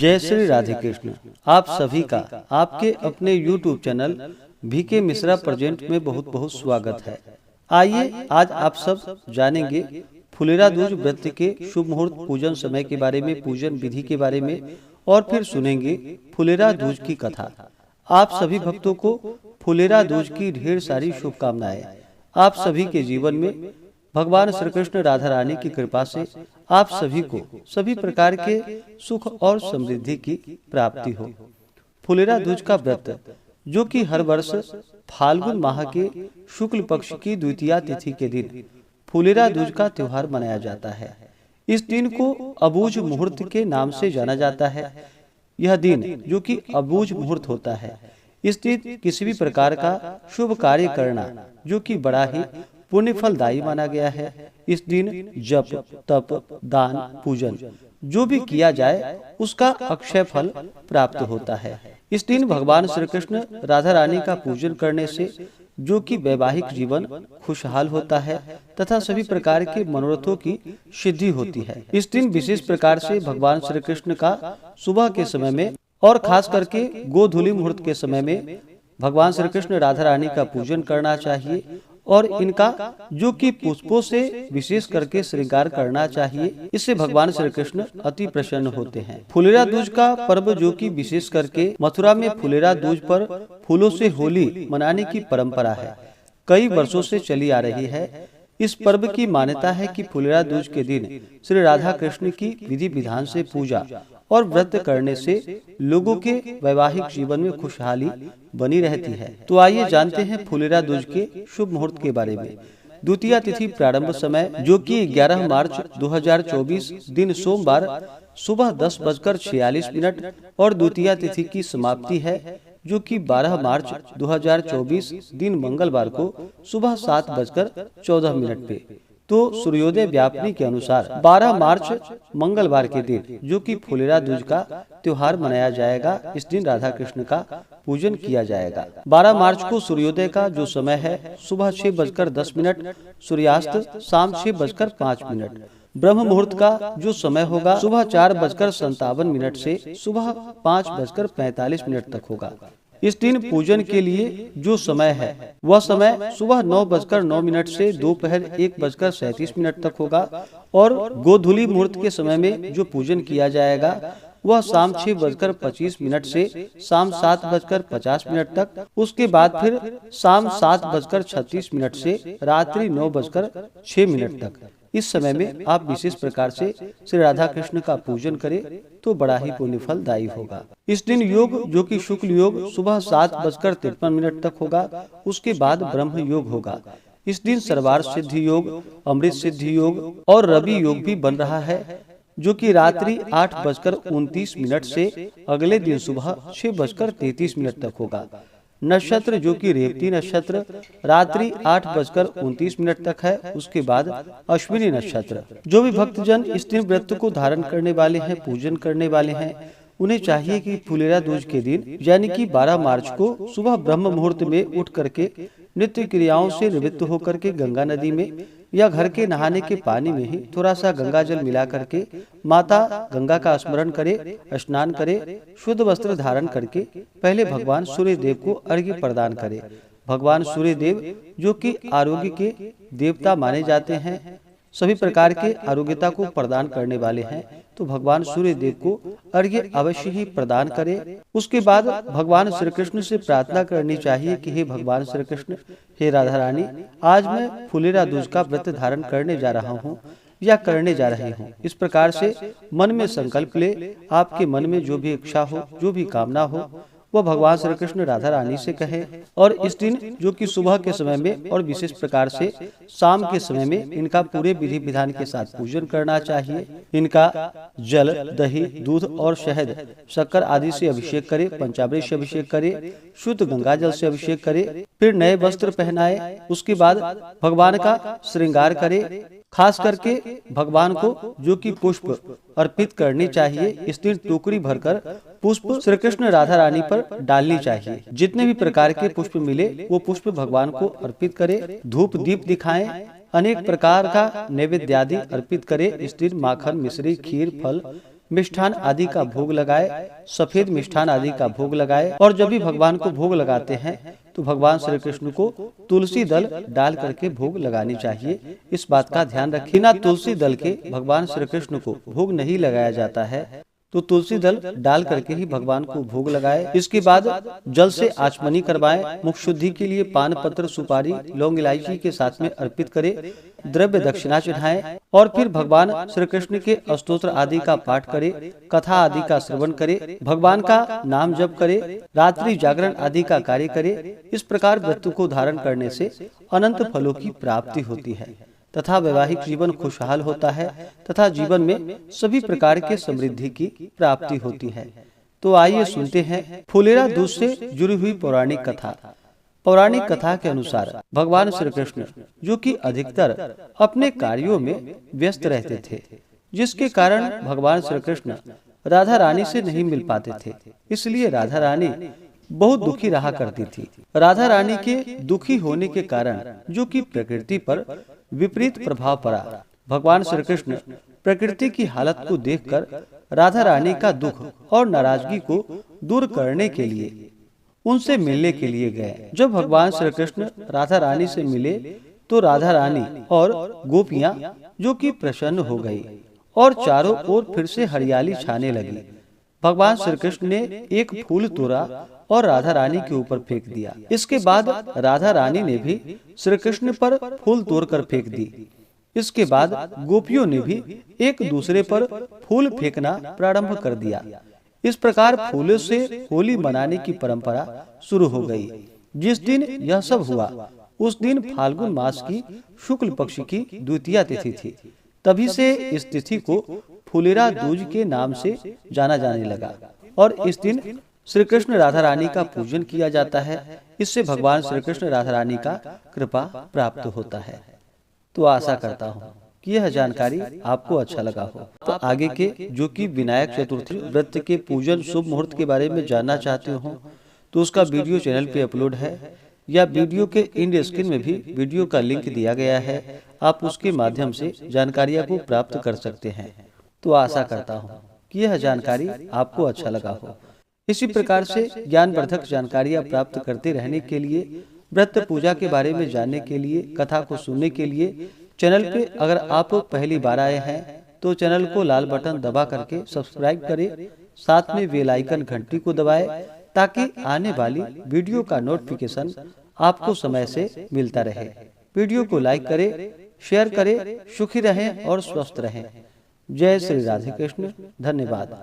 जय श्री राधे कृष्ण। आप सभी का आपके अपने YouTube channel VK Mishra present में बहुत बहुत स्वागत है। आइए आज आप सब जानेंगे फुलेरा दूज व्रत के शुभ मुहूर्त, पूजन समय के बारे में, पूजन विधि के बारे में, और फिर सुनेंगे फुलेरा दूज की कथा। आप सभी भक्तों को फुलेरा दूज की ढेर सारी शुभकामनाएं। आप सभी के जीवन में भगवान श्री कृष्ण राधा रानी की कृपा से आप सभी को सभी प्रकार के सुख और समृद्धि की प्राप्ति हो। फुलेरा दूज का व्रत, जो कि हर वर्ष फाल्गुन माह के शुक्ल पक्ष की द्वितीया तिथि के दिन फुलेरा दूज का त्योहार मनाया जाता है। इस दिन को अबूझ मुहूर्त के नाम से जाना जाता है। यह दिन जो कि अबूझ मुहूर्त होता है, इस दिन किसी भी प्रकार का शुभ कार्य करना जो कि बड़ा ही पुण्य फलदायी माना गया है। इस दिन जप, तप, दान, पूजन जो भी किया जाए उसका अक्षय फल प्राप्त होता है। इस दिन भगवान श्री कृष्ण राधा रानी का पूजन करने से जो कि वैवाहिक जीवन खुशहाल होता है तथा सभी प्रकार के मनोरथों की सिद्धि होती है। इस दिन विशेष प्रकार से भगवान श्री कृष्ण का सुबह के समय में और खास करके गोधूली मुहूर्त के समय में भगवान श्री कृष्ण राधा रानी का पूजन करना चाहिए और इनका जो कि पुष्पों से विशेष करके श्रृंगार करना चाहिए। इससे भगवान श्री कृष्ण अति प्रसन्न होते हैं। फुलेरा दूज का पर्व जो कि विशेष करके मथुरा में फुलेरा दूज पर फूलों से होली मनाने की परंपरा है, कई वर्षों से चली आ रही है। इस पर्व की मान्यता है कि फुलेरा दूज के दिन श्री राधा कृष्ण की विधि विधान से पूजा और व्रत करने से लोगों के वैवाहिक जीवन में खुशहाली बनी रहती है। तो आइए जानते हैं फुलेरा दूज के शुभ मुहूर्त के बारे में। द्वितीया तिथि प्रारंभ समय जो कि 11 मार्च 2024 दिन सोमवार सुबह 10:46 और द्वितीया तिथि की समाप्ति है जो कि 12 मार्च 2024 दिन मंगलवार को सुबह 7:14 पे। तो सूर्योदय व्यापनी के अनुसार 12 मार्च मंगलवार के दिन जो कि फुलेरा दूज का त्योहार मनाया जाएगा। इस दिन राधा कृष्ण का पूजन किया जाएगा। 12 मार्च को सूर्योदय का जो समय है सुबह 6:10, सूर्यास्त शाम 6:05। ब्रह्म मुहूर्त का जो समय होगा सुबह 4:57 से सुबह 5:45 तक होगा। इस दिन पूजन के लिए जो समय है वह समय सुबह 9:09 से दोपहर 1:37 तक होगा और गोधूली मुहूर्त के समय में जो पूजन किया जाएगा वह शाम 6:25 से शाम 7:50 तक। उसके बाद फिर शाम 7:36 से रात्रि 9:06 तक। इस समय में आप विशेष प्रकार से श्री राधा कृष्ण का पूजन करें तो बड़ा ही पुण्य फलदायी होगा। इस दिन योग जो कि शुक्ल योग सुबह 7:53 तक होगा। उसके बाद ब्रह्म योग होगा। इस दिन सर्वार्थ सिद्धि योग, अमृत सिद्धि योग और रवि योग भी बन रहा है जो कि रात्रि 8:29 से अगले दिन सुबह 6:33 तक होगा। नक्षत्र जो कि रेवती नक्षत्र रात्रि 8:29 तक है। उसके बाद अश्विनी नक्षत्र। जो भी भक्तजन इस दिन व्रत को धारण करने वाले हैं, पूजन करने वाले हैं, उन्हें चाहिए कि फुलेरा दूज के दिन यानी कि 12 मार्च को सुबह ब्रह्म मुहूर्त में उठ करके नित्य क्रियाओं से निवृत्त होकर के गंगा नदी में या घर के नहाने के पानी में ही थोड़ा सा गंगा जल मिला करके माता गंगा का स्मरण करे, स्नान करे, शुद्ध वस्त्र धारण करके पहले भगवान सूर्य देव को अर्घ्य प्रदान करे। भगवान सूर्य देव जो कि आरोग्य के देवता माने जाते हैं, सभी प्रकार के आरोग्यता को प्रदान करने वाले हैं, तो भगवान सूर्य देव को अर्घ्य अवश्य ही प्रदान करें। उसके बाद भगवान श्री कृष्ण से प्रार्थना करनी चाहिए कि हे भगवान श्री कृष्ण, हे राधा रानी, आज मैं फुलेरा दूज का व्रत धारण करने जा रहा हूँ या करने जा रही हूँ। इस प्रकार से मन में संकल्प ले, आपके मन में जो भी इच्छा हो, जो भी कामना हो, वह भगवान श्री कृष्ण राधा रानी से कहे। और इस दिन जो कि सुबह के समय में और विशेष प्रकार से शाम के समय में इनका पूरे विधि विधान के साथ पूजन करना चाहिए। इनका जल, दही, दूध और शहद, शक्कर आदि से अभिषेक करे, पंचामृत से अभिषेक करे, शुद्ध गंगा जल से अभिषेक करे, फिर नए वस्त्र पहनाए। उसके बाद भगवान का श्रृंगार करे। खास करके भगवान को जो कि पुष्प अर्पित करनी चाहिए। इस दिन टोकरी भरकर पुष्प श्री कृष्ण राधा रानी पर डालनी चाहिए। जितने भी प्रकार के पुष्प मिले वो पुष्प भगवान को अर्पित करे। धूप दीप दिखाएं, अनेक प्रकार का नैवेद्य आदि अर्पित करे। इस दिन माखन, मिश्री, खीर, फल मिष्ठान आदि का भोग लगाए, सफेद मिष्ठान आदि का भोग लगाए। और जब भी भगवान को भोग लगाते हैं तो भगवान श्री कृष्ण को तुलसी दल डाल करके भोग लगानी चाहिए। इस बात का ध्यान रखिए। बिना तुलसी दल के भगवान श्री कृष्ण को भोग नहीं लगाया जाता है, तो तुलसी दल डाल करके ही भगवान को भोग लगाए। इसके बाद जल से आचमनी करवाएं। मुख शुद्धि के लिए पान पत्र, सुपारी, लौंग, इलायची के साथ में अर्पित करें, द्रव्य दक्षिणा चढ़ाएं और फिर भगवान श्री कृष्ण के स्तोत्र आदि का पाठ करें, कथा आदि का श्रवण करें, भगवान का नाम जप करें, रात्रि जागरण आदि का कार्य करें। इस प्रकार व्रत को धारण करने से अनंत फलों की प्राप्ति होती है तथा वैवाहिक जीवन खुशहाल होता है तथा जीवन में सभी प्रकार के समृद्धि की प्राप्ति होती है। तो आइए सुनते हैं फुलेरा दूज से जुड़ी हुई पौराणिक कथा। पौराणिक कथा के अनुसार भगवान श्री कृष्ण, जो कि अधिकतर अपने कार्यों में व्यस्त रहते थे, जिसके कारण भगवान श्री कृष्ण राधा रानी से नहीं मिल पाते थे, इसलिए राधा रानी बहुत दुखी रहा करती थी। राधा रानी के दुखी होने के कारण, जो कि प्रकृति पर विपरीत प्रभाव पड़ा, भगवान श्री कृष्ण प्रकृति की हालत को देखकर राधा रानी का दुख और नाराजगी को दूर करने के लिए उनसे मिलने के लिए गए। जब भगवान श्री कृष्ण राधा रानी से मिले तो राधा रानी और गोपियां जो कि प्रसन्न हो गई और चारों ओर फिर से हरियाली छाने लगी। भगवान श्री कृष्ण ने एक फूल तोड़ा और राधा रानी के ऊपर फेंक दिया। इसके बाद राधा रानी ने भी श्री कृष्ण पर फूल तोड़कर फेंक दी। इसके बाद गोपियों ने भी एक दूसरे पर फूल फेंकना प्रारंभ कर दिया। इस प्रकार फूलों से होली मनाने की परंपरा शुरू हो गई। जिस दिन यह सब हुआ उस दिन फाल्गुन मास की शुक्ल पक्ष की द्वितीया तिथि थी। तभी से इस तिथि को फुलेरा दूज के नाम से जाना जाने लगा और इस दिन श्री कृष्ण राधा रानी का पूजन किया जाता है। इससे भगवान श्री कृष्ण राधा रानी का कृपा प्राप्त होता है। तो आशा करता हूँ कि यह जानकारी आपको अच्छा लगा हो। तो आगे के जो कि विनायक चतुर्थी व्रत के पूजन शुभ मुहूर्त के बारे में जानना चाहते हो तो उसका वीडियो चैनल पे अपलोड है, या वीडियो के एंड स्क्रीन में भी वीडियो का लिंक दिया गया है। आप उसके माध्यम से जानकारियाँ को प्राप्त कर सकते हैं। तो आशा करता हूँ कि यह जानकारी आपको अच्छा लगा हो। इसी प्रकार से ज्ञानवर्धक जानकारियाँ प्राप्त करते रहने के लिए, व्रत पूजा के बारे में जानने के लिए, कथा को सुनने के लिए चैनल पे अगर आप पहली बार आए हैं तो चैनल को लाल बटन दबा करके सब्सक्राइब करें, साथ में बेल आइकन घंटी को दबाएं ताकि आने वाली वीडियो का नोटिफिकेशन आपको समय से मिलता रहे। वीडियो को लाइक करें, शेयर करें। सुखी रहें और स्वस्थ रहें। जय श्री राधे कृष्ण। धन्यवाद।